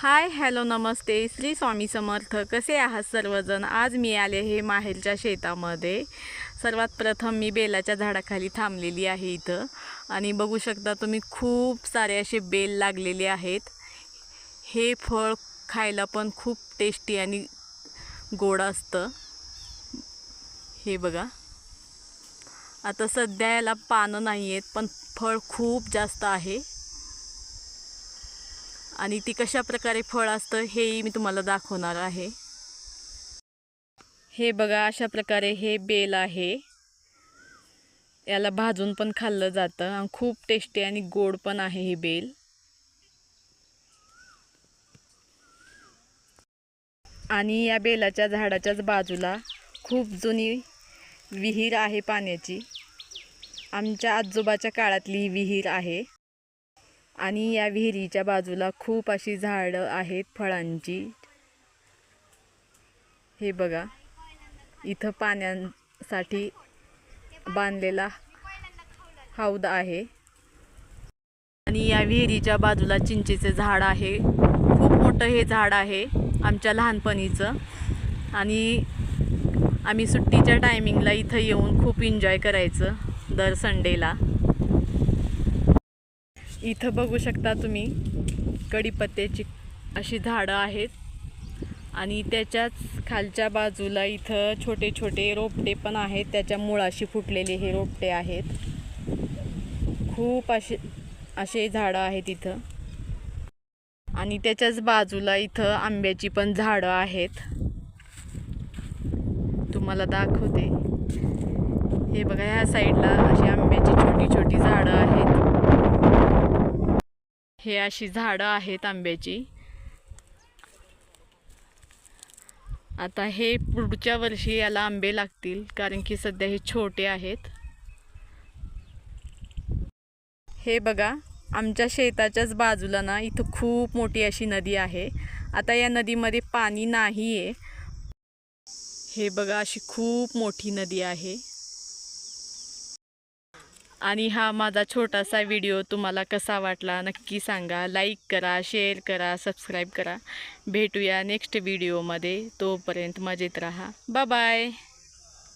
Hi hello नमस्ते श्री स्वामी समर्थ. कसे आहात सर्वजण. आज मी आले हे माहेरच्या शेतामध्ये. सर्वात प्रथम मी बेलाच्या झाडाखाली थांबलेली आहे इथं आणि बघू शकता तुम्ही खूप सारे असे बेल लागलेले आहेत. हे फळ खायला पण खूप टेस्टी आणि गोड असतं. हे बघा, आता सध्या याला पानं नाही आहेत पण फळ खूप जास्त आहे आणि ती कशा प्रकारे फळ असतं हेही मी तुम्हाला दाखवणार आहे. हे बघा, अशा प्रकारे हे बेल आहे. याला भाजून पण खाल्लं जातं आणि खूप टेस्टी आणि गोड पण आहे हे बेल. आणि या बेलाच्या झाडाच्याच बाजूला खूप जुनी विहीर आहे पाण्याची. आमच्या आजोबाच्या काळातली ही विहीर आहे आणि या विहिरीच्या बाजूला खूप अशी झाडं आहेत फळांची. हे बघा, इथं पाण्यासाठी बांधलेला हौद आहे आणि या विहिरीच्या बाजूला चिंचेचे झाड आहे. खूप मोठं हे झाड आहे आमच्या लहानपणीचं आणि आम्ही सुट्टीच्या टायमिंगला इथं येऊन खूप एन्जॉय करायचं दर संडेला. इथं बघू शकता तुम्ही कडीपत्त्याची अशी झाडं आहेत आणि त्याच्याच खालच्या बाजूला इथं छोटे छोटे रोपटे पण आहेत. त्याच्या मुळाशी फुटलेले हे रोपटे आहेत. खूप असे झाडं आहेत इथं आणि त्याच्याच बाजूला इथं आंब्याची पण झाडं आहेत. तुम्हाला दाखवते. हे बघा, ह्या साईडला अशी आंब्याची छोटी छोटी झाडं आहेत. हे अशी झाडं आहेत आंब्याची. आता हे पुढच्या वर्षी याला आंबे लागतील कारण की सध्या हे छोटे आहेत. हे बघा, आमच्या शेताच्याच बाजूला ना इथं खूप मोठी अशी नदी आहे. आता या नदीमध्ये पाणी नाही आहे. हे बघा, अशी खूप मोठी नदी आहे. आणि हा माझा छोटासा व्हिडिओ तुम्हाला कसा वाटला नक्की सांगा. लाईक करा, शेअर करा, सबस्क्राईब करा. भेटूया नेक्स्ट व्हिडिओमध्ये. तोपर्यंत मजेत राहा. Bye bye.